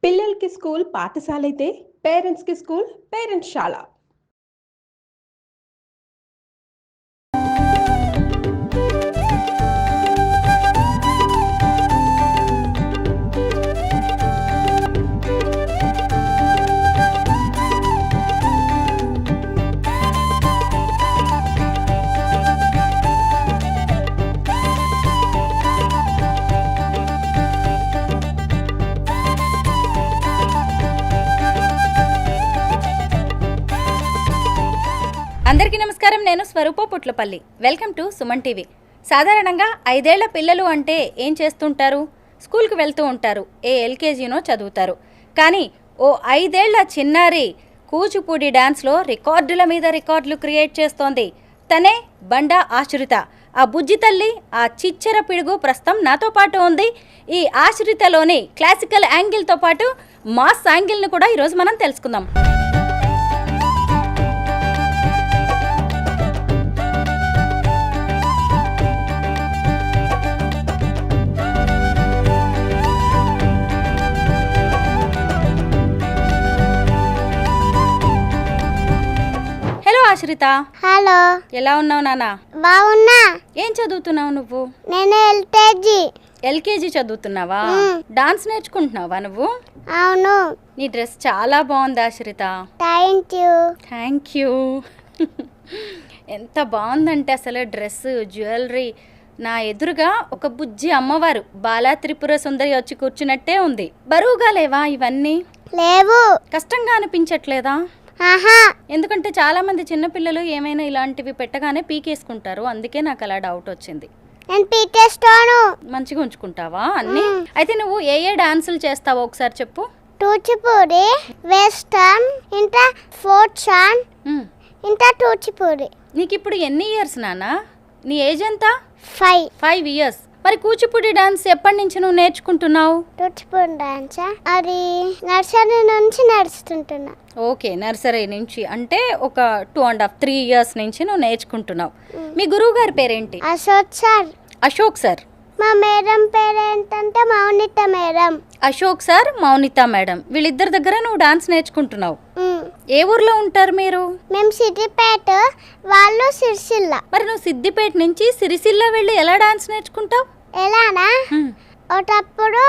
పిల్లలకి స్కూల్ పాఠశాలైతే పేరెంట్స్‌కి స్కూల్ పేరెంట్స్‌శాల. అందరికీ నమస్కారం. నేను Swaroopa Putlapalli. Welcome to Suman TV. సాధారణంగా 5 ఏళ్ల పిల్లలు అంటే ఏం చేస్తుంటారు? స్కూల్కి వెళ్తూ ఉంటారు, ఎల్కేజీనో చదువుతారు. కానీ ఓ 5 ఏళ్ల చిన్నారి కూచిపూడి డ్యాన్స్లో రికార్డుల మీద రికార్డులు క్రియేట్ చేస్తోంది. తనే బండా ఆశ్రిత. ఆ బుజ్జి తల్లి, ఆ చిచ్చెర పిడుగు ప్రస్తుతం నాతో పాటు ఉంది. ఈ ఆశ్రితలోని క్లాసికల్ యాంగిల్తో పాటు మాస్ యాంగిల్ని కూడా ఈరోజు మనం తెలుసుకుందాం. హలో ఆశ్రిత. హలో, ఎలా ఉన్నావు నాన్న? బాగున్నా. ఏం చదువుతున్నావు నువ్వు? నేను ఎల్కేజీ చదువుతున్నావా? డాన్స్ నేర్చుకుంటున్నావా నువ్వు? అవును. నీ డ్రెస్ చాలా బాగుంది ఆశ్రిత. Thank you. ఎంత బాగుందంటే అసలు డ్రెస్, జ్యువెలరీ. నా ఎదురుగా ఒక బుజ్జి అమ్మవారు బాలా త్రిపుర సుందరి వచ్చి కూర్చున్నట్టే ఉంది. బరువుగా లేవా ఇవన్నీ? లేవు. కష్టంగా అనిపించట్లేదా? ఆహా. ఎందుకంటే చాలా మంది చిన్నపిల్లలు ఏమైనా ఇలాంటివి పెట్టగానే పీకేసుకుంటారు. అందుకే నాకు అలా డౌట్ వచ్చింది. నేను పీకేస్తాను. మంచిగా ఉంచుకుంటావా అన్ని? అయితే నువ్వు ఏ డాన్సులు చేస్తావో ఒకసారి చెప్పు. కూచిపూడి, వెస్టర్న్, ఇంకా ఫోర్ట్సాన్, ఇంకా కూచిపూడి. నీకు ఇప్పుడు ఎన్ని ఇయర్స్ నాన్న? నీ ఏజ్ ఎంత? 5 ఇయర్స్. మరి కూచిపూడి డాన్స్ ఎప్పటి నుంచి నువ్వు నేర్చుకుంటున్నావు? కూచిపూడి డాన్స్ అది నర్సరీ నుంచి నడుస్తుంటున్నా. ఓకే, నర్సరీ నుంచి అంటే ఒక 2.5 3 ఇయర్స్ నుంచి నువ్వు నేర్చుకుంటున్నావు. మీ గురువు గారి పేరేంటి? అశోక్ సార్. మా మేడం పేరు ఏంటంటే Mounitha madam. Ashok sir, Mounitha madam, వీళ్ళిద్దరి దగ్గర నువ్వు డాన్స్ నేర్చుకుంటున్నావు. ఏ ఊర్లో ఉంటారు మీరు? మేము సిద్దిపేట, వాళ్ళు సిరిసిల్ల. మరి నువ్వు సిద్దిపేట నుంచి సిరిసిల్ల వెళ్ళి ఎలా డాన్స్ నేర్చుకుంటావు? ఎలానా? ఒకప్పుడు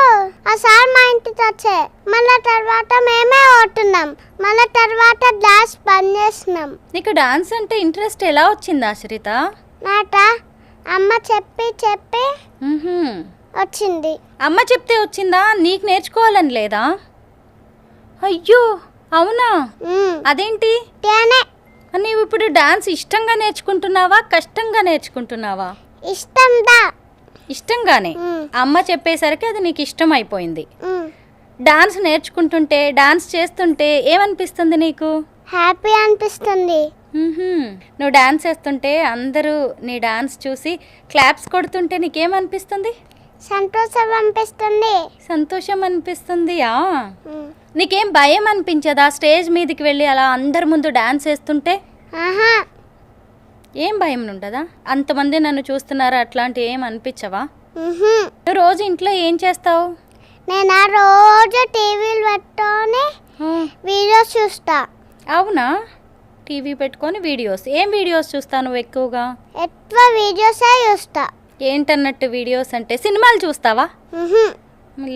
ఆ సార్ మా ఇంటికి వచ్చే, మళ్ళీ తర్వాత మేమే ఓటున్నాం, మళ్ళీ తర్వాత డాన్స్ బంద్ చేసినాం. నీకు డాన్స్ అంటే ఇంట్రెస్ట్ ఎలా వచ్చింది ఆశ్రిత? నాట అమ్మ చెప్పి వచ్చింది. అమ్మ చెప్తే వచ్చిందా? నీకు నేర్చుకోవాలని లేదా? అయ్యో అవునా? అదేంటి? నీవు ఇప్పుడు డాన్స్ ఇష్టంగా నేర్చుకుంటున్నావా, కష్టంగా నేర్చుకుంటున్నావా? ఇష్టంగానే. అమ్మ చెప్పేసరికి అది నీకు ఇష్టం అయిపోయింది. డాన్స్ నేర్చుకుంటుంటే, డాన్స్ చేస్తుంటే ఏమనిపిస్తుంది నీకు? హ్యాపీ అనిపిస్తుంది. నువ్వు డాన్స్ చేస్తుంటే అందరూ నీ డాన్స్ చూసి క్లాప్స్ కొడుతుంటే నీకేమనిపిస్తుంది? సంతోషం అనిపిస్తుంది. సంతోషం అనిపిస్తుందియా? నీకేం భయం అనిపించదా స్టేజ్ మీదకి వెళ్ళి అలా అందరి ముందు డాన్స్ వేస్తుంటే? ఏం భయం ఉండదా? అంతమంది నన్ను చూస్తున్నారా, అట్లాంటి ఏం అనిపించవా? నువ్వు రోజు ఇంట్లో ఏం చేస్తావు? నేను రోజు టీవీలు పెట్టుకొని వీడియోస్ చూస్తా. అవునా? టీవీ పెట్టుకొని వీడియోస్. ఏం వీడియోస్ చూస్తావు నువ్వు ఎక్కువగా? ఎక్కువ వీడియోసే చూస్తా. ఏంటన్నట్టు వీడియోస్ అంటే? సినిమాలు చూస్తావా?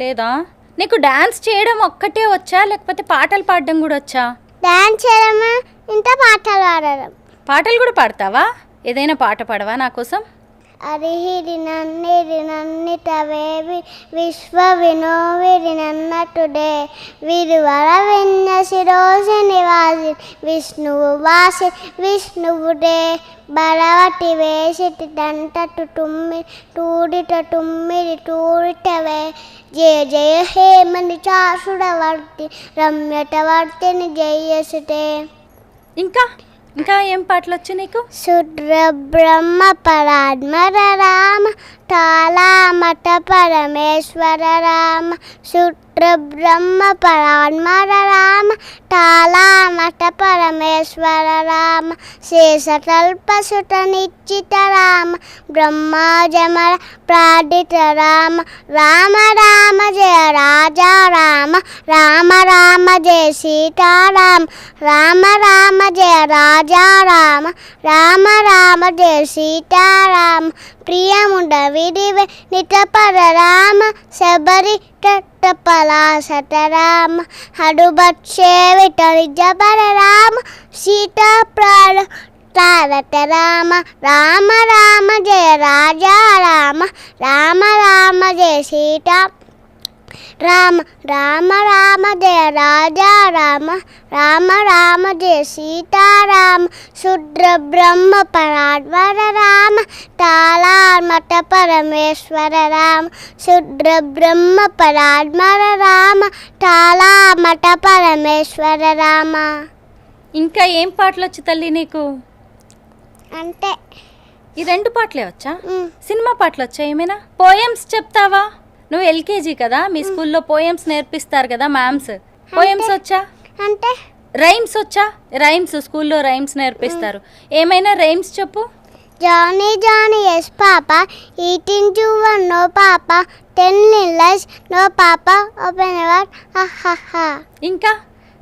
లేదా? నీకు డాన్స్ చేయడం ఒక్కటే వచ్చా, లేకపోతే పాటలు పాడడం కూడా వచ్చా? డాన్స్ చేయడం ఇంకా పాటలు పాడడం. పాటలు కూడా పాడతావా? ఏదైనా పాట పాడవా నా కోసం? అరిహిరి నన్నిరి నన్నిటవేవి విశ్వ వినోవిరి నన్నటుడే విరువర విన్యసిరోసి నివాసి విష్ణువు వాసి విష్ణువుడే బలవటి వేసిటి దంటటు తుమ్మి టూడిట తుమ్మిడి టూడిటవే జయ జయ హేమని చాసుడవర్తి రమ్యటవర్తిని జయసుటే. ఇంకా ఏం పాటలు వచ్చు నీకు? శుద్ర బ్రహ్మ పరాత్మర రామ తాళామట పరమేశ్వర రామ శుద్ధ బ్రహ్మ పరాత్మర రామ తాళామట పరమేశ్వర రామ శేషతల్పసుత నిశ్చిత రామ బ్రహ్మాజమర ప్రార్థిత రామ రామ రామ జయ రాజా రామ రామ రామ జయ సీతారామ రామ రామ జయ రాజా రామ రామ రామ జయ సీతారామ ప్రియముండ విడివే నితపర రామ శబరి పలాసత రామ హడుబక్షే విటలి జబర రామ సీతా ప్రాణ తారత రామ రామ రామ జయ రాజా రామ రామ రామ జయ సీతా రామ రామ రామ జయ రాజా రామ రామ రామ జయ సీతారామ శుద్ర బ్రహ్మ పరాత్మర రామ తాళామట పరమేశ్వర రామ శుద్ర బ్రహ్మ పరాత్మర రామ తాళామట పరమేశ్వర రామ. ఇంకా ఏం పాటలు వచ్చు తల్లి నీకు? అంటే ఈ 2 పాటలే వచ్చా? సినిమా పాటలు వచ్చా ఏమైనా? పోయమ్స్ చెప్తావా? నువ్వు ఎల్కేజీ కదా, మీ స్కూల్లో పోయమ్స్ నేర్పిస్తారు కదా మ్యామ్స్. పోయమ్స్ వచ్చా? అంటే రైమ్స్ వచ్చా? రైమ్స్ స్కూల్లో రైమ్స్ నేర్పిస్తారు. ఏమైనా రైమ్స్ చెప్పు. Johnny Johnny yes papa eating జువన్ no papa 10 lies no papa open your హహహ. ఇంకా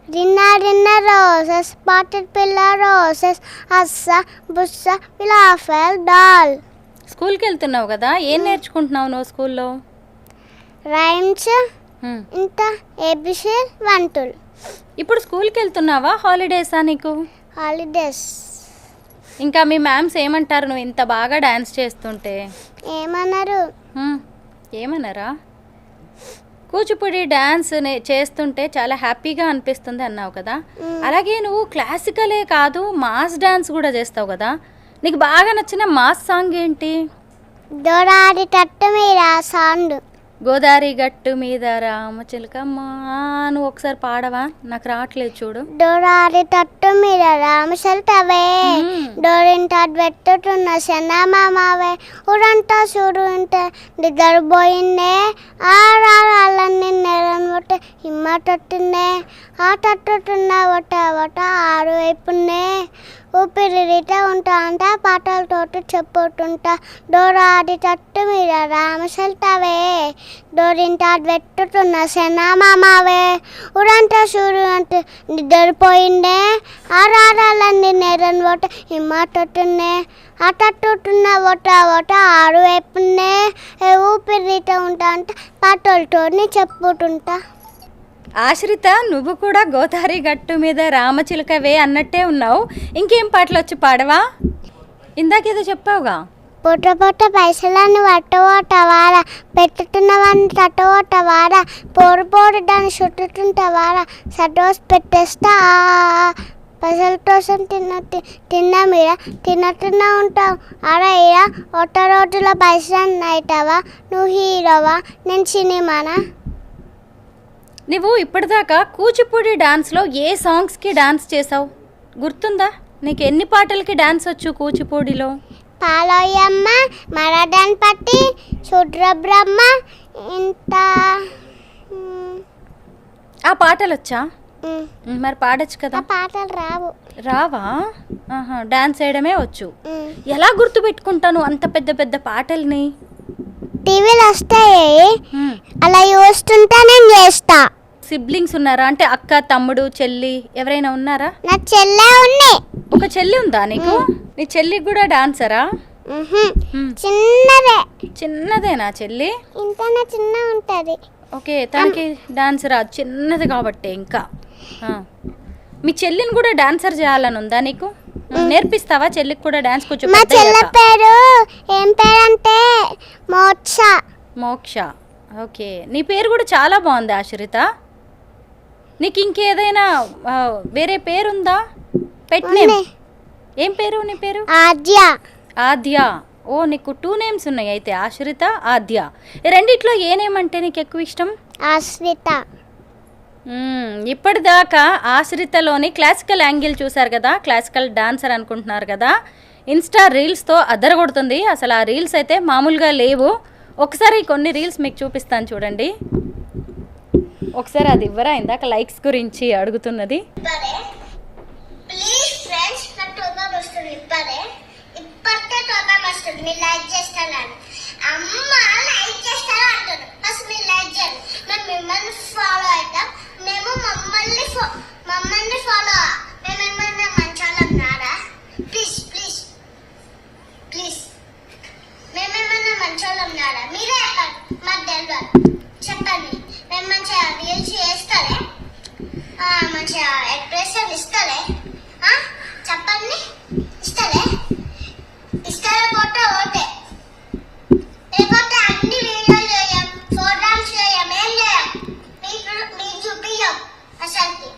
dinner dinner roses spotted pillar roses అస్స బుస్స పిలాఫెల్ డాల్. స్కూల్కి వెళ్తున్నావు కదా, ఏం నేర్చుకుంటున్నావు నువ్వు స్కూల్లో? రైమ్స్ ఇంత ఏబిసి 1 2. ఇప్పుడు స్కూల్కి వెళ్తున్నావా? హాలిడేసా నీకు? హాలిడేస్. ఇంకా మీ మ్యామ్స్ ఏమంటారు నువ్వు ఇంత బాగా డాన్స్ చేస్తుంటే? ఏమన్నారు? ఏమన్నారా? కూచిపూడి డాన్స్ చేస్తుంటే చాలా హ్యాపీగా అనిపిస్తుంది అన్నావు కదా, అలాగే నువ్వు క్లాసికలే కాదు మాస్ డాన్స్ కూడా చేస్తావు కదా. నీకు బాగా నచ్చిన మాస్ సాంగ్ ఏంటి? దొరాడి తట్టు మీద సాంగ్. గోదావరి గట్టు మీద రామచిలకమ్మ. నువ్వు ఒకసారి పాడవా? నాకు రావట్లేదు చూడు. డోరాడి తట్టు మీద రామశల్తవే డోరింట పెట్టుతున్న శనమామవే ఉడంతా చూడు ఉంటే నిద్రపోయిందే ఆరాలన్నీ నెరనొట్ట హిమ్మ తట్టునే ఆ తట్టుతున్న ఒట ఒట ఆరు వైపునే ఊపిరిట ఉంటా అంట పాటలతోటి చెప్పుతుంటా. డోరాడి తట్టు మీద రామశల్తవే డోరింట పెట్టుతున్న శనమామవే ఉడంతా చూడు అంటే నిద్రపోయిందే ఆరాలన్నీ నెరన్ ఒట హిమ్మ తట్టునే ఆ తట్టుతున్న ఒట ఒట ఆరు వైపునే ఊపిరిట ఉంటా అంట పాటలతోని చెప్పుతుంటా. ఆశ్రిత, నువ్వు కూడా గోదావరి గట్టు మీద రామచిలకవే అన్నట్టే ఉన్నావు. ఇంకేం పాటలు వచ్చి పాడవా? ఇందాకేదో చెప్పావుగా. పొట్ట పొట్ట పైసలన్నీ పట్టవోటవారా పెట్టుతున్నవన్నీ తట్టవోటవారా పోరు పోరు దాన్ని చుట్టుతుంటవారా సటోస్ పెట్టేస్తా పైసలతోసం తిన్న మీద తిన్నట్టున్నా ఉంటావు. అరా ఇరా ఒట్ట రోజుల పైసలు అవుతావా? నువ్వు హీరోవా? నేను సినిమానా? నువ్వు ఇప్పటిదాకా కూచిపూడి డాన్స్లో ఏ సాంగ్స్కి డాన్స్ చేసావు గుర్తుందా? నీకు ఎన్ని పాటలకి డాన్స్ వచ్చు కూచిపూడిలో? పాలోయమ్మ మరదన్ పట్టి శుద్ర బ్రహ్మ ఇంత. ఆ పాటలు వచ్చా? మరి పాడొచ్చు కదా. పాటలు రావు. రావా? డాన్స్ వేయడమే వచ్చు. ఎలా గుర్తు పెట్టుకుంటాను అంత పెద్ద పెద్ద పాటల్ని? టీవీలో వస్తాయి, అలా చూస్తుంటా నేను చేస్తా. సిబ్లింగ్స్ ఉన్నారా? అంటే అక్క, తమ్ముడు, చెల్లి ఎవరైనా ఉన్నారా? నా చెల్లె ఉంది. ఒక చెల్లి ఉందా నీకు? నీ చెల్లికి కూడా డాన్సరా? చిన్నదే. చిన్నదేనా చెల్లి? ఇంతనే చిన్న ఉంటది. ఓకే, తనకి డాన్స్ రాదు, చిన్నది కాబట్టి. ఇంకా మీ చెల్లిని కూడా డాన్సర్ చేయాలని ఉందా నీకు? నేర్పిస్తావా చెల్లికి కూడా డాన్స్? కొంచెం మా చెల్లి పేరు ఏం పేరు అంటే మోక్ష. మోక్ష. ఓకే, నీ పేరు కూడా చాలా బాగుంది ఆశ్రిత. నీకు ఇంకేదైనా వేరే పేరుందా? పెట్ నేమ్ ఏం పేరు నీ పేరు? ఆద్య. ఆద్య. ఓ, నీకు 2 నేమ్స్ ఉన్నాయి అయితే, ఆశ్రిత, ఆద్య. రెండిట్లో ఏ నేమ్ అంటే నీకు ఎక్కువ ఇష్టం? ఆశ్రిత. ఇప్పటిదాకా ఆశ్రితలోని క్లాసికల్ యాంగిల్ చూసారు కదా, క్లాసికల్ డాన్సర్ అనుకుంటున్నారు కదా. ఇన్స్టా రీల్స్తో అదరగొడుతుంది. అసలు ఆ రీల్స్ అయితే మామూలుగా లేవు. ఒకసారి కొన్ని రీల్స్ మీకు చూపిస్తాను చూడండి. ఒకసారి అది ఇవ్వరా, ఇందాక లైక్స్ గురించి అడుగుతున్నది. ప్లీజ్ ఫ్రెండ్స్ నాకు టోబా వస్తుంది ఇప్పటికే టోబా వస్తుంది మీరు లైక్ చేస్తారని అమ్మ లైక్ చేస్తారా అంటారు అసలు మీరు లైక్ చేయండి మరి మిమ్మల్ని ఫాలో అవుతాం మేము మమ్మల్ని ఫాలో మేమేమన్నా మంచోళ్ళం నారా ప్లీజ్ ప్లీజ్ ప్లీజ్ మేమేమన్నా మంచోళ్ళం నారా మీరే మాకు తెలియదు చెప్పండి మేము మంచిగా రీల్స్ చేస్తారే మంచిగా ఎక్స్ప్రెషన్ ఇస్తారే చెప్పండి ఇస్తారే పోతే ఓటే లేకపోతే అన్ని వీడియోలు చేయం ప్రోగ్రామ్స్ చేయం ఏం చేయం మీకు చూపియం అసలు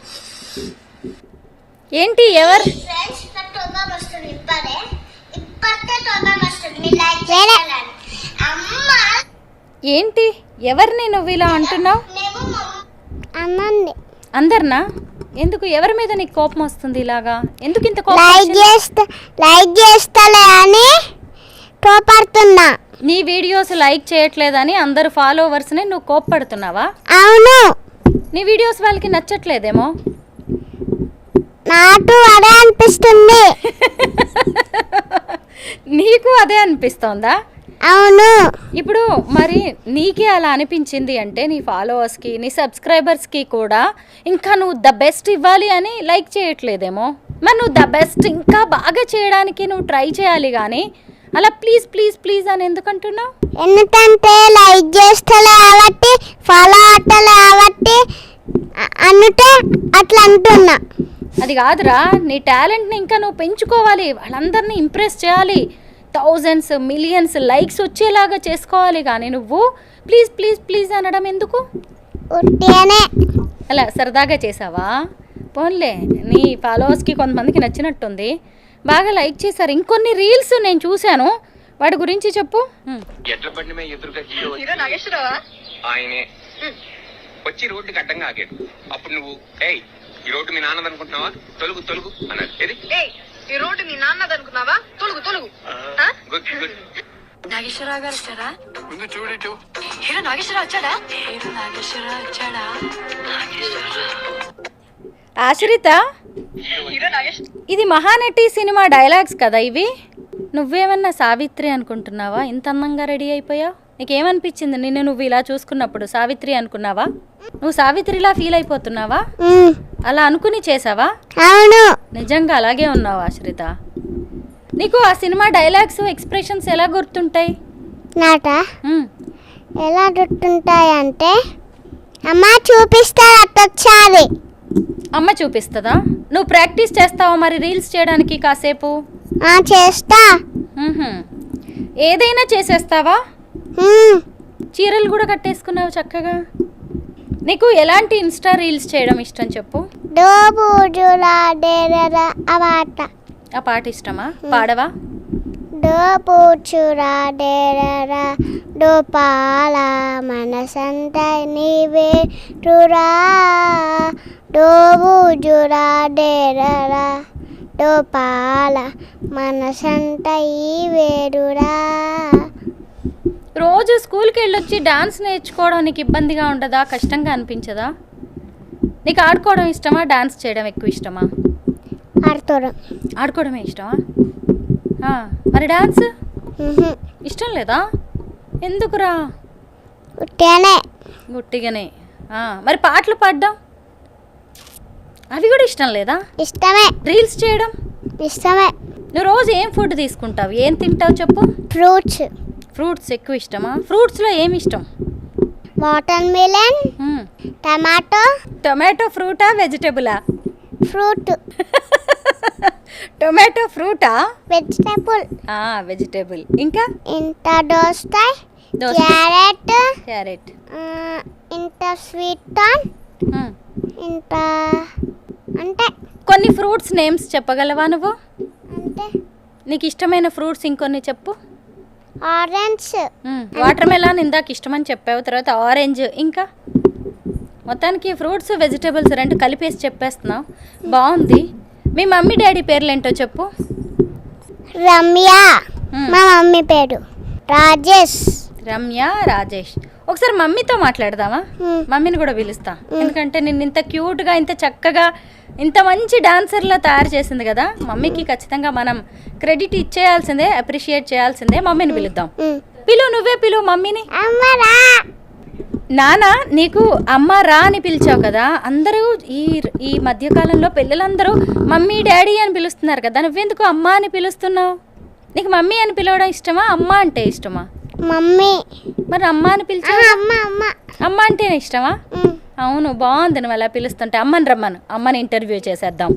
ఏంటి ఎవరు ఫ్రెండ్స్ నాకు టోబా వస్తుంది ఇప్పటికే టోబా వస్తుంది మీరు లైక్ చేయాలని అమ్మ ఏంటి ఎవరిని నువ్వు ఇలా అంటున్నావు? అమ్మండి అందరినా? ఎందుకు ఎవరి మీద నీకు కోపం వస్తుంది ఇలాగా? ఎందుకు ఇంత కోపం లైక్ చేస్తలే అని కోపడుతున్నా. నీ వీడియోస్ లైక్ చేయట్లేదని అందరు ఫాలోవర్స్ని నువ్వు కోపడుతున్నావా? అవును. నీ వీడియోస్ వాళ్ళకి నచ్చట్లేదేమో. నాకు అదే అనిపిస్తుంది. నీకు అదే అనిపిస్తోందా? అవును. ఇప్పుడు మరి నీకే అలా అనిపించింది అంటే నీ ఫాలోవర్స్కి నీ సబ్స్క్రైబర్స్కి కూడా ఇంకా నువ్వు ద బెస్ట్ ఇవ్వాలి అని లైక్ చేయట్లేదేమో. మరి నువ్వు ద బెస్ట్ ఇంకా బాగా చేయడానికి నువ్వు ట్రై చేయాలి కానీ అలా ప్లీజ్ ప్లీజ్ ప్లీజ్ అని ఎందుకు అంటున్నావు? ఎందుకంటే లైక్ చేస్తలే కాబట్టి ఫాలో అవ్వట్లే కాబట్టి అంటే అట్లా అంటున్నా. అది కాదురా, నీ టాలెంట్ని ఇంకా నువ్వు పెంచుకోవాలి, వాళ్ళందరినీ ఇంప్రెస్ చేయాలి, థౌజండ్స్ మిలియన్స్ లైక్స్ వచ్చేలాగా చేసుకోవాలి. కానీ నువ్వు ప్లీజ్ ప్లీజ్ ప్లీజ్ అనడం ఎందుకు? అలా సరదాగా చేసావా? పోన్లే, నీ ఫాలోవర్స్కి కొంతమందికి నచ్చినట్టుంది, బాగా లైక్ చేశారు. ఇంకొన్ని రీల్స్ నేను చూశాను, వాటి గురించి చెప్పు. ఆయనే వచ్చి రోడ్డుకి అడ్డంగా ఆగాడు. అప్పుడు నువ్వు ఈ రోడ్డు మీ నాన్నది అనుకుంటున్నావా, తొలుగు తొలుగు అన్నాడు. ఏది ఈ రోడ్డు మీ నాన్నది అనుకున్నావా, తొలుగు తొలుగు. నాగేశ్వరరావు గారు వచ్చారా? ముందు చూడు. హీరో నాగేశ్వరరావు వచ్చాడా? హీరో నాగేశ్వరరావు వచ్చాడా? ఆశ్రిత, ఇది మహానటి సినిమా డైలాగ్స్ కదా ఇవి. నువ్వేమన్నా సావిత్రి అనుకుంటున్నావా? ఇంత అందంగా రెడీ అయిపోయావు. నీకేమనిపించింది నిన్ను నువ్వు ఇలా చూసుకున్నప్పుడు? సావిత్రి అనుకున్నావా? నువ్వు సావిత్రిలా ఫీల్ అయిపోతున్నావా? అలా అనుకుని చేసావా? అవును. నిజంగా అలాగే ఉన్నావు ఆశ్రిత. నీకు ఆ సినిమా డైలాగ్స్ ఎక్స్ప్రెషన్స్ ఎలా గుర్తుంటాయి? నాట ఎలా గుర్తుంటాయి అంటే అమ్మ చూపిస్తారు అట్టొచ్చాలి. అమ్మ చూపిస్తుందా? నువ్వు ప్రాక్టీస్ చేస్తావా మరి రీల్స్ చేయడానికి కాసేపు? చేస్తా. ఏదైనా చేసేస్తావా? చీరలు కూడా కట్టేసుకున్నావు చక్కగా. నీకు ఎలాంటి ఇన్స్టా రీల్స్ చేయడం ఇష్టం చెప్పు. ఆ పాట ఇష్టమా? పాడవా? డోపాల మనసంత నీవేరురా డోబుజురా డేరరా డోపాల మనసంత ఈ వేరురా. రోజు స్కూల్కి వెళ్ళొచ్చి డాన్స్ నేర్చుకోవడం నీకు ఇబ్బందిగా ఉండదా? కష్టంగా అనిపించదా? నీకు ఆడుకోవడం ఇష్టమా, డాన్స్ చేయడం ఎక్కువ ఇష్టమా? ఆడుకోవడమే ఇష్టమా? మరి డాన్స్ ఇష్టం లేదా? ఎందుకురా? గుట్టిగానే. మరి పాటలు పాడడం అవి కూడా ఇష్టం లేదా? ఇష్టమే. రీల్స్ చేయడం ఇష్టమే. నువ్వు రోజు ఏం ఫుడ్ తీసుకుంటావు, ఏం తింటావు చెప్పు? ఫ్రూట్స్ ఎక్కువ ఇష్టమా? ఫ్రూట్స్లో ఏమి ఇష్టం? వాటర్ మిలన్, టొమాటో ఫ్రూటా వెజిటబులా? ఫ్రూట్. టొమాటో ఫ్రూటా? వెజిటబుల్. వెజిటబుల్. ఇంకా దోసకాయ, క్యారెట్, ఇంత స్వీట్ కార్న్, ఇంత అంటే కొన్ని ఫ్రూట్స్ నేమ్స్ చెప్పగలవా నువ్వు? అంటే నీకు ఇష్టమైన ఫ్రూట్స్ ఇంకొన్ని చెప్పు. ఆరెంజ్, వాటర్ మెలాన్ ఇందాక ఇష్టమని చెప్పావు, తర్వాత ఆరెంజ్, ఇంకా మొత్తానికి ఫ్రూట్స్ వెజిటేబుల్స్ రెండు కలిపేసి చెప్పేస్తున్నావు. బాగుంది. మీ మమ్మీ డాడీ పేర్లు ఏంటో చెప్పు. రమ్య, మా మమ్మీ పేరు రాజేష్. రమ్య, రాజేష్. ఒకసారి మమ్మీతో మాట్లాడదామా? మమ్మీని కూడా పిలుస్తా, ఎందుకంటే నిన్ను ఇంత క్యూట్గా ఇంత చక్కగా ఇంత మంచి డాన్సర్లా తయారు చేసింది కదా, మమ్మీకి ఖచ్చితంగా మనం క్రెడిట్ ఇచ్చేయాల్సిందే, అప్రిషియేట్ చేయాల్సిందే. మమ్మీని పిలుద్దాం. నువ్వే పిలువు మమ్మీని. నాన్న నీకు అమ్మ రా అని పిలిచావు కదా, అందరూ ఈ మధ్యకాలంలో పిల్లలందరూ మమ్మీ డాడీ అని పిలుస్తున్నారు కదా, నువ్వెందుకు అమ్మ అని పిలుస్తున్నావు? నీకు మమ్మీ అని పిలవడం ఇష్టమా, అమ్మ అంటే ఇష్టమా? మమ్మీ. మరి అమ్మ అని పిలిచావు? అమ్మ అంటేనే ఇష్టమా? అవును, బాగుంది నువ్వు అలా పిలుస్తుంటే. అమ్మని రమ్మను, అమ్మని ఇంటర్వ్యూ చేసేద్దాం.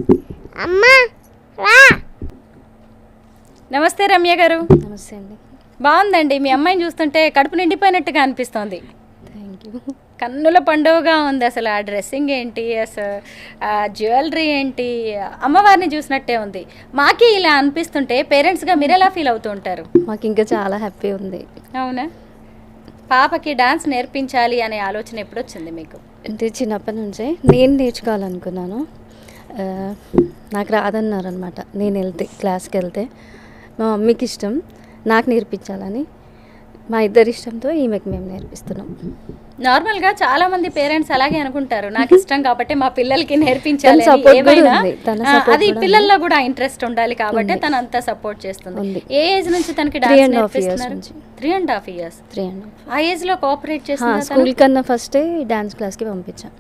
నమస్తే రమ్య గారు. నమస్తే అండి. బాగుందండి, మీ అమ్మాయిని చూస్తుంటే కడుపు నిండిపోయినట్టుగా అనిపిస్తోంది. Thank you. కన్నుల పండుగగా ఉంది. అసలు ఆ డ్రెస్సింగ్ ఏంటి, అసలు ఆ జ్యువెలరీ ఏంటి, అమ్మవారిని చూసినట్టే ఉంది. మాకే ఇలా అనిపిస్తుంటే పేరెంట్స్గా మీరు ఎలా ఫీల్ అవుతూ ఉంటారు? మాకు ఇంకా చాలా హ్యాపీ ఉంది. అవునా? పాపకి డాన్స్ నేర్పించాలి అనే ఆలోచన ఎప్పుడు వచ్చింది మీకు? అంటే చిన్నప్పటి నుంచే నేను నేర్చుకోవాలనుకున్నాను. నాకు రాదన్నారు అనమాట. నేను క్లాస్కి వెళ్తే మా మమ్మీకి ఇష్టం నాకు నేర్పించాలని, మా ఇద్దరి ఇష్టంతో ఈమెకి మేము నేర్పిస్తున్నాం. నార్మల్గా చాలా మంది పేరెంట్స్ అలాగే అనుకుంటారు, నాకు ఇష్టం కాబట్టి మా పిల్లలకి నేర్పించాలి. అది పిల్లల్లో కూడా ఇంట్రెస్ట్ ఉండాలి కాబట్టి తను అంతా సపోర్ట్ చేస్తుంది. ఏ ఏజ్ నుంచి తనకి డాన్స్ నేర్పిస్తున్నారు? 3.5 years. ఆ ఏజ్ లో కోఆపరేట్ చేస్తున్నారు. స్కూల్ కన్నా ఫస్టే డాన్స్ క్లాస్కి పంపించాను.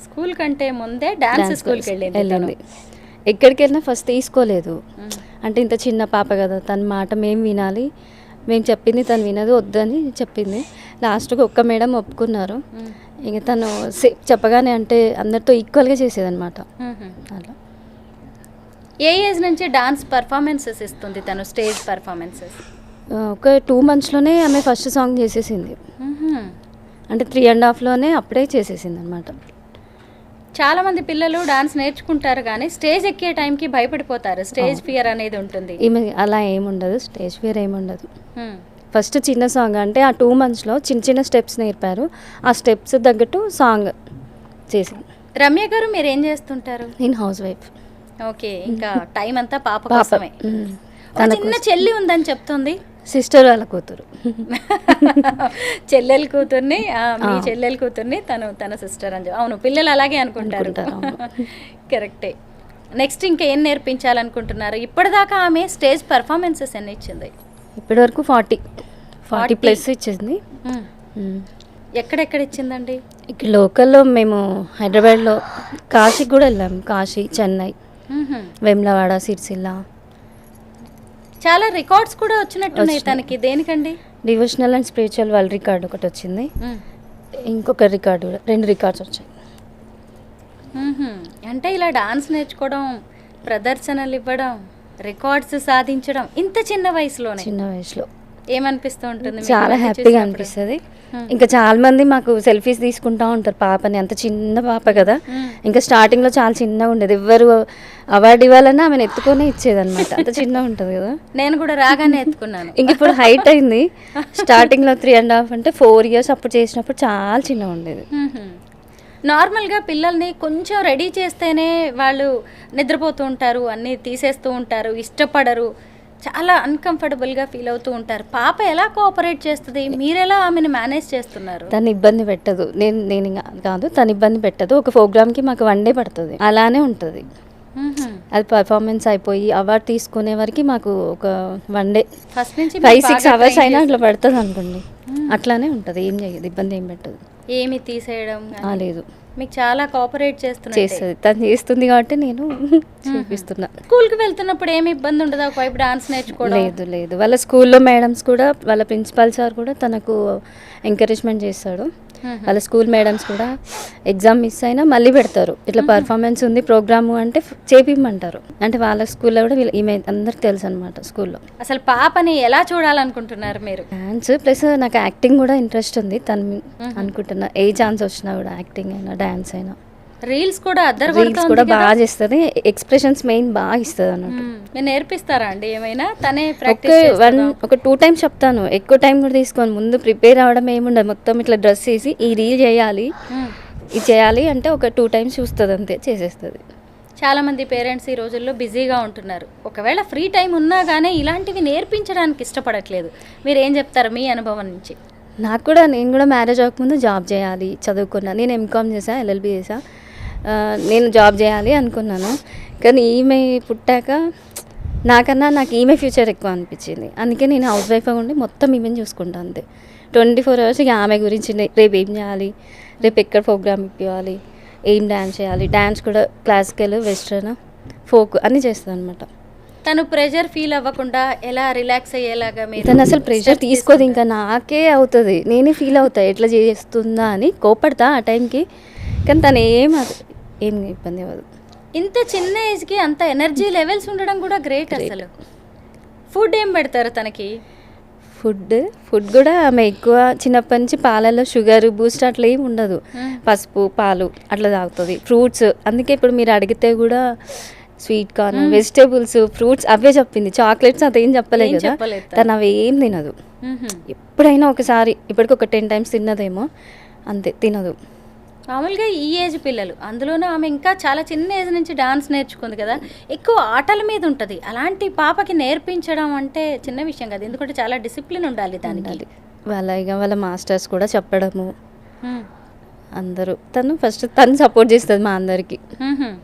స్కూల్ కంటే ముందే డాన్స్ స్కూల్కి వెళ్ళింది. ఎక్కడికి వెళ్ళినా ఫస్ట్ తీసుకోలేదు. అంటే ఇంత చిన్న పాప కదా, తన మాట మేము వినాలి, మేము చెప్పింది తను వినదు, వద్దని చెప్పింది. లాస్ట్కి ఒక్క మేడం ఒప్పుకున్నారు. ఇంక తను చెప్పగానే అంటే అందరితో ఈక్వల్గా చేసేదన్నమాట. అలా ఏ ఏజ్ నుంచి డాన్స్ పర్ఫార్మెన్సెస్ ఇస్తుంది తను, స్టేజ్ పర్ఫార్మెన్సెస్? ఒక 2 monthsలోనే ఆమె ఫస్ట్ సాంగ్ చేసేసింది. అంటే 3.5 అప్పుడే చేసేసింది అనమాట. చాలా మంది పిల్లలు డాన్స్ నేర్చుకుంటారు కానీ స్టేజ్ ఎక్కే టైంకి భయపడిపోతారు, స్టేజ్ ఫియర్ అనేది ఉంటుంది. ఈమె అలా ఏముండదు, స్టేజ్ ఫియర్ ఏముండదు. ఫస్ట్ చిన్న సాంగ్ అంటే ఆ 2 monthsలో చిన్న చిన్న స్టెప్స్ నేర్పారు, ఆ స్టెప్స్ తగ్గట్టు సాంగ్ చేసింది. రమ్య గారు మీరు ఏం చేస్తుంటారు? నేను హౌస్ వైఫ్. ఓకే, ఇంకా టైం అంతా పాప కోసమే. చిన్న చెల్లి ఉందని చెప్తుంది. సిస్టర్ వాళ్ళ కూతురు. చెల్లెల కూతుర్ని, మీ చెల్లెల కూతుర్ని తన సిస్టర్ అని అవును, పిల్లలు అలాగే అనుకుంటారు. కరెక్టే. నెక్స్ట్ ఇంకా ఏం నేర్పించాలనుకుంటున్నారు? ఇప్పటిదాకా ఆమె స్టేజ్ పర్ఫార్మెన్సెస్ ఎన్ని ఇచ్చింది? ఇప్పటి వరకు 40+ ఇచ్చింది. ఎక్కడెక్కడ ఇచ్చిందండి? ఇక్కడ లోకల్లో మేము హైదరాబాద్లో కాశీకి కూడా వెళ్ళాము. కాశీ, చెన్నై, వేములవాడ, సిరిసిల్ల. చాలా రికార్డ్స్ కూడా వచ్చినట్టున్నాయి తనకి. దేనికండి? Devotional and spiritual world record ఒకటి వచ్చింది, ఇంకొక రికార్డు కూడా, 2 రికార్డ్స్ వచ్చాయి. అంటే ఇలా డాన్స్ నేర్చుకోవడం, ప్రదర్శనలు ఇవ్వడం, రికార్డ్స్ సాధించడం ఇంత చిన్న వయసులో ఏమనిపిస్తూ ఉంటుంది? చాలా హ్యాపీగా అనిపిస్తుంది. ఇంకా చాలా మంది మాకు సెల్ఫీస్ తీసుకుంటా ఉంటారు పాపని, అంత చిన్న పాప కదా. ఇంకా స్టార్టింగ్లో చాలా చిన్నగా ఉండేది, ఎవరు అవార్డు ఇవ్వాలన్నా ఆమెను ఎత్తుకొని ఇచ్చేదన్నమాట, అంత చిన్నగా ఉంటుంది కదా. నేను కూడా రాగానే ఎత్తుకున్నాను. ఇంక ఇప్పుడు హైట్ అయింది. స్టార్టింగ్లో 3.5 అంటే 4 years అప్పుడు చేసినప్పుడు చాలా చిన్నగా ఉండేది. నార్మల్గా పిల్లల్ని కొంచెం రెడీ చేస్తేనే వాళ్ళు నిద్రపోతూ ఉంటారు, అన్నీ తీసేస్తూ ఉంటారు, ఇష్టపడరు, చాలా అన్కంఫర్టబుల్గా ఫీల్ అవుతూ ఉంటారు. పాప ఎలా కోఆపరేట్ చేస్తుంది? మీరెలా ఆమెను మేనేజ్ చేస్తున్నారు? తను ఇబ్బంది పెట్టదు, నేను కాదు, తను ఇబ్బంది పెట్టదు. ఒక ప్రోగ్రామ్కి మాకు 1 day పడుతుంది, అలానే ఉంటుంది. అది పర్ఫార్మెన్స్ అయిపోయి అవార్డు తీసుకునే వరకు మాకు ఒక 1 day, ఫస్ట్ నుంచి 5-6 hours అయినా అట్లా పడుతుంది అనుకోండి. అట్లానే ఉంటుంది, ఏం చేయదు, ఇబ్బంది ఏం పెట్టదు. ఏమి తీసేయడం లేదు, మీకు చాలా కోఆపరేట్ చేస్తుంది. తను చేస్తుంది కాబట్టి నేను చూపిస్తున్నా. స్కూల్కి వెళ్తున్నప్పుడు ఏమి ఇబ్బంది ఉండదు ఒకవైపు డాన్స్ నేర్చుకోవడం? లేదు, వాళ్ళ స్కూల్లో మేడమ్స్ కూడా, వాళ్ళ ప్రిన్సిపాల్ సార్ కూడా తనకు ఎంకరేజ్మెంట్ చేస్తాడు. వాళ్ళ స్కూల్ మేడమ్స్ కూడా ఎగ్జామ్ మిస్ అయినా మళ్ళీ పెడతారు, ఇట్లా పర్ఫార్మెన్స్ ఉంది ప్రోగ్రాము అంటే చేపిమ్మంటారు. అంటే వాళ్ళ స్కూల్లో కూడా ఈమె అందరికి తెలుసు అనమాట స్కూల్లో. అసలు పాపని ఎలా చూడాలనుకుంటున్నారు మీరు? డాన్స్ ప్లస్ నాకు యాక్టింగ్ కూడా ఇంట్రెస్ట్ ఉంది, తను అనుకుంటున్నా ఏ ఛాన్స్ వచ్చినా కూడా యాక్టింగ్ అయినా డాన్స్ అయినా. రీల్స్ కూడా బాగా చేస్తుంది, ఎక్స్ప్రెషన్స్ మెయిన్ బాగా ఇస్తుంది అన్నట్టు. మీరు నేర్పిస్తారా అండి ఏమైనా? తనే ఒక 2 times చెప్తాను, ఎక్కువ టైం కూడా తీసుకోను. ముందు ప్రిపేర్ అవ్వడం ఏముండదు, మొత్తం ఇట్లా డ్రెస్ వేసి ఈ రీల్ చేయాలి, ఇది చేయాలి అంటే ఒక 2 times చూస్తుంది, అంతే చేసేస్తుంది. చాలా మంది పేరెంట్స్ ఈ రోజుల్లో బిజీగా ఉంటున్నారు, ఒకవేళ ఫ్రీ టైం ఉన్నా కానీ ఇలాంటివి నేర్పించడానికి ఇష్టపడట్లేదు. మీరు ఏం చెప్తారు మీ అనుభవం నుంచి? నేను కూడా మ్యారేజ్ అవ్వకముందు జాబ్ చేయాలి చదువుకున్నా. నేను ఎంకామ్ చేసా, ఎల్ఎల్బి చేసా. నేను జాబ్ చేయాలి అనుకున్నాను. కానీ ఈమె పుట్టాక నాకు ఈమె ఫ్యూచర్ ఎక్కువ అనిపించింది. అందుకే నేను హౌస్ వైఫ్గా ఉండి మొత్తం ఈమెను చూసుకుంటాను అంతే. 24 hours ఇక ఆమె గురించి రేపు ఏం చేయాలి, రేపు ఎక్కడ ప్రోగ్రామ్ ఇప్పించాలి, ఏం డ్యాన్స్ చేయాలి, డ్యాన్స్ కూడా క్లాసికల్, వెస్ట్రన్, ఫోక్ అన్నీ చేస్తాను అనమాట. తను ప్రెషర్ ఫీల్ అవ్వకుండా ఎలా రిలాక్స్ అయ్యేలాగా మీరు తను అసలు ప్రెషర్ తీసుకోదు, ఇంకా నాకే అవుతుంది, నేనే ఫీల్ అవుతా ఎట్లా చేస్తుందా అని కోపడతా ఆ టైంకి. కానీ తను ఏం ఇబ్బంది అవ్వదు. ఇంత చిన్న ఏజ్కి అంత ఎనర్జీ లెవెల్స్ ఉండడం కూడా గ్రేట్. అసలు ఫుడ్ ఏం పెడతారు తనకి? ఫుడ్ కూడా ఆమె ఎక్కువ చిన్నప్పటి నుంచి పాలలో షుగర్, బూస్ట్ అట్లా ఏమి ఉండదు. పసుపు, పాలు అట్లా తాగుతుంది. ఫ్రూట్స్, అందుకే ఇప్పుడు మీరు అడిగితే కూడా స్వీట్ కార్న్, వెజిటేబుల్స్, ఫ్రూట్స్ అవే చెప్పింది. చాక్లెట్స్ అదేం చెప్పలేదు కదా, తను అవి ఏం తినదు. ఎప్పుడైనా ఒకసారి, ఇప్పటికి ఒక 10 times తిన్నదేమో, అంతే, తినదు. మామూలుగా ఈ ఏజ్ పిల్లలు, అందులోనూ ఆమె ఇంకా చాలా చిన్న ఏజ్ నుంచి డాన్స్ నేర్చుకుంది కదా, ఎక్కువ ఆటల మీద ఉంటుంది. అలాంటి పాపకి నేర్పించడం అంటే చిన్న విషయం కదా, ఎందుకంటే చాలా డిసిప్లిన్ ఉండాలి దానికి. వాళ్ళ మాస్టర్స్ కూడా చెప్పడము, అందరూ తను సపోర్ట్ చేస్తుంది మా అందరికి.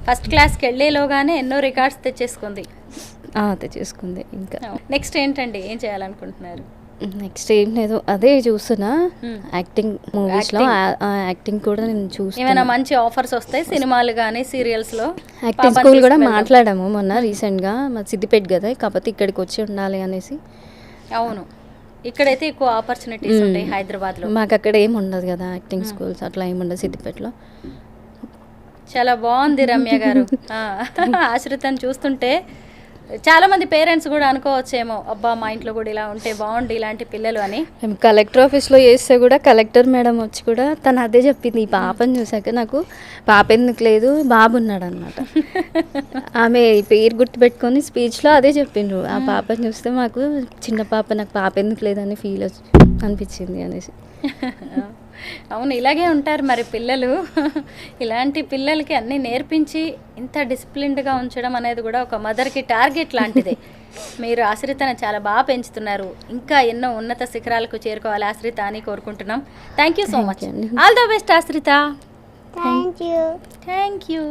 ఫస్ట్ క్లాస్కి వెళ్ళేలోగానే ఎన్నో రికార్డ్స్ తెచ్చేసుకుంది. ఇంకా నెక్స్ట్ ఏంటండి, ఏం చేయాలనుకుంటున్నారు? నెక్స్ట్ ఏం లేదు, అదే చూస్తున్నా యాక్టింగ్ మూవీస్లో. యాక్టింగ్ కూడా నేను చూస్తున్నా. ఏమైనా మంచి ఆఫర్స్ వస్తాయి సినిమాలు కానీ సీరియల్స్లో? యాక్టింగ్ స్కూల్ కూడా మాట్లాడాము మొన్న రీసెంట్గా. మా సిద్దిపేట కదా, కాకపోతే ఇక్కడికి వచ్చి ఉండాలి అనేసి. అవును, ఇక్కడైతే ఎక్కువ ఆపర్చునిటీస్ ఉంటాయి హైదరాబాద్లో. మాకు అక్కడ ఏమి ఉండదు కదా యాక్టింగ్ స్కూల్స్, అట్లా ఏమి ఉండదు సిద్దిపేటలో. చాలా బాగుంది రమ్య గారు. ఆశ్రితను చూస్తుంటే చాలా మంది పేరెంట్స్ కూడా అనుకోవచ్చేమో, అబ్బా మా ఇంట్లో కూడా ఇలా ఉంటే బాగుండు ఇలాంటి పిల్లలు అని. మేము కలెక్టర్ ఆఫీస్లో చేస్తే కూడా కలెక్టర్ మేడం వచ్చి కూడా తను అదే చెప్పింది. ఈ పాపని చూసాక నాకు పాప ఎందుకు లేదు, బాబు ఉన్నాడు అనమాట. ఆమె పేరు గుర్తుపెట్టుకొని స్పీచ్లో అదే చెప్పిండ్రు. ఆ పాపని చూస్తే మాకు చిన్న పాప, నాకు పాప ఎందుకు లేదని ఫీల్ అనిపించింది అనేసి. అవును, ఇలాగే ఉంటారు మరి పిల్లలు. ఇలాంటి పిల్లలకి అన్నీ నేర్పించి ఇంత డిసిప్లిన్డ్గా ఉంచడం అనేది కూడా ఒక మదర్కి టార్గెట్ లాంటిదే. మీరు ఆశ్రితను చాలా బాగా పెంచుతున్నారు. ఇంకా ఎన్నో ఉన్నత శిఖరాలకు చేరుకోవాలి ఆశ్రిత అని కోరుకుంటున్నాం. Thank you so much. All the best Ashritha. Thank you. Thank you.